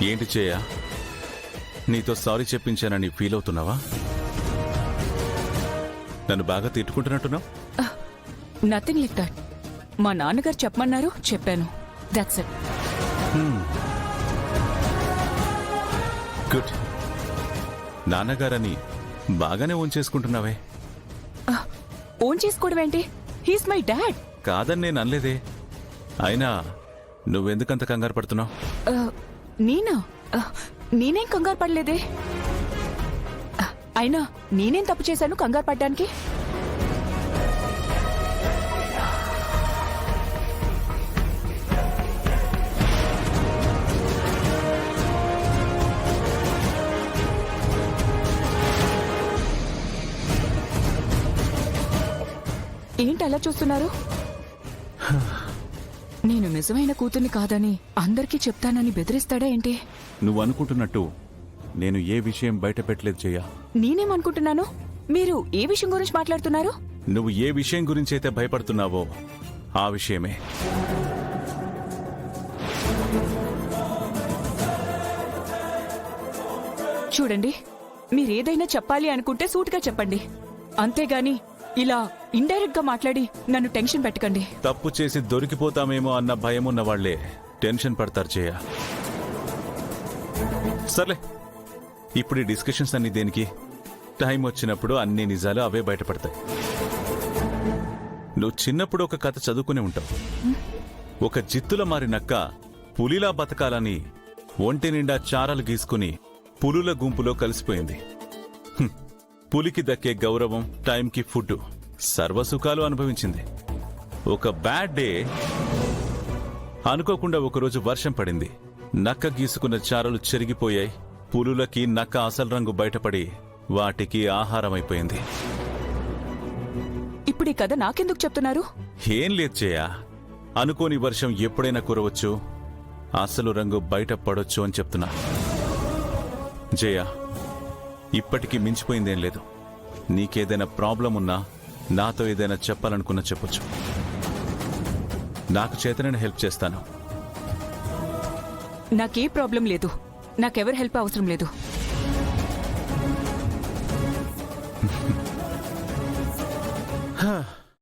ఏంటి చేయ, నీతో సారీ చెప్పించానని ఫీల్ అవుతున్నావా? నన్ను బాగా తిట్టుకుంటున్నట్టున్నావు. Nothing like that. మా నాన్నగారు చెప్పమన్నారు, చెప్పాను. That's it. గుడ్. నాన్నగారని బాగానే ఓన్ చేసుకుంటున్నావే. ఓన్ చేసుకోవడం ఏంటి? He's my dad. కాదని నేను అనలేదే. అయినా నువ్వెందుకంత కంగారు పడుతున్నావు? నేనా? నేనేం కంగారు పడలేదే. అయినా నేనేం తప్పు చేశాను కంగారు పడ్డానికి? ఏంటి అలా చూస్తున్నారు? నేను నిజమైన కూతుర్ని కాదని అందరికీ చెప్తానని బెదిరిస్తాడా ఏంటి? నువ్వు అనుకుంటున్నట్టు నేను ఏ విషయం బయట పెట్టలేదు చెయ్య. నేనేమనుకుంటున్నాను? మీరు ఏ విషయం గురించి మాట్లాడుతున్నారు? నువ్వు ఏ విషయం గురించి అయితే భయపడుతున్నావో ఆ విషయమే. చూడండి, మీరేదైనా చెప్పాలి అనుకుంటే సూటిగా చెప్పండి, అంతేగాని ఇలా ఇండైరెక్ట్ గా మాట్లాడి నన్ను టెన్షన్ పెట్టకండి. తప్పు చేసి దొరికిపోతామేమో అన్న భయం ఉన్న వాళ్లే టెన్షన్ పడతారు చేయ. సర్లే, ఇప్పుడు ఈ డిస్కషన్స్ అన్ని దేనికి? టైం వచ్చినప్పుడు అన్ని నిజాలు అవే బయటపడతాయి. నువ్వు చిన్నప్పుడు ఒక కథ చదువుకునే ఉంటావు. ఒక జిత్తుల మారి నక్క పులిలా బతకాలని ఒంటి నిండా చారలు గీసుకుని పులుల గుంపులో కలిసిపోయింది. పులికి దక్కే గౌరవం, టైంకి ఫుడ్, సర్వసుఖాలు అనుభవించింది. ఒక బ్యాడ్ డే అనుకోకుండా ఒకరోజు వర్షం పడింది. నక్క గీసుకున్న చారలు చెరిగిపోయాయి. పులులకి నక్క అసలు రంగు బయటపడి వాటికి ఆహారమైపోయింది. ఇప్పుడు ఈ కథ నాకెందుకు చెప్తున్నారు? ఏం లేదు చేయ, అనుకోని వర్షం ఎప్పుడైనా కురవచ్చు, అసలు రంగు బయట పడొచ్చు అని చెప్తున్నా. జయ, ఇప్పటికీ మించిపోయిందేం లేదు. నీకేదైనా ప్రాబ్లం ఉన్నా, నాతో ఏదైనా చెప్పాలనుకున్నా చెప్పొచ్చు. నాకు చేతనైనా హెల్ప్ చేస్తాను. నాకే ప్రాబ్లం లేదు. నాకెవరి హెల్ప్ అవసరం లేదు.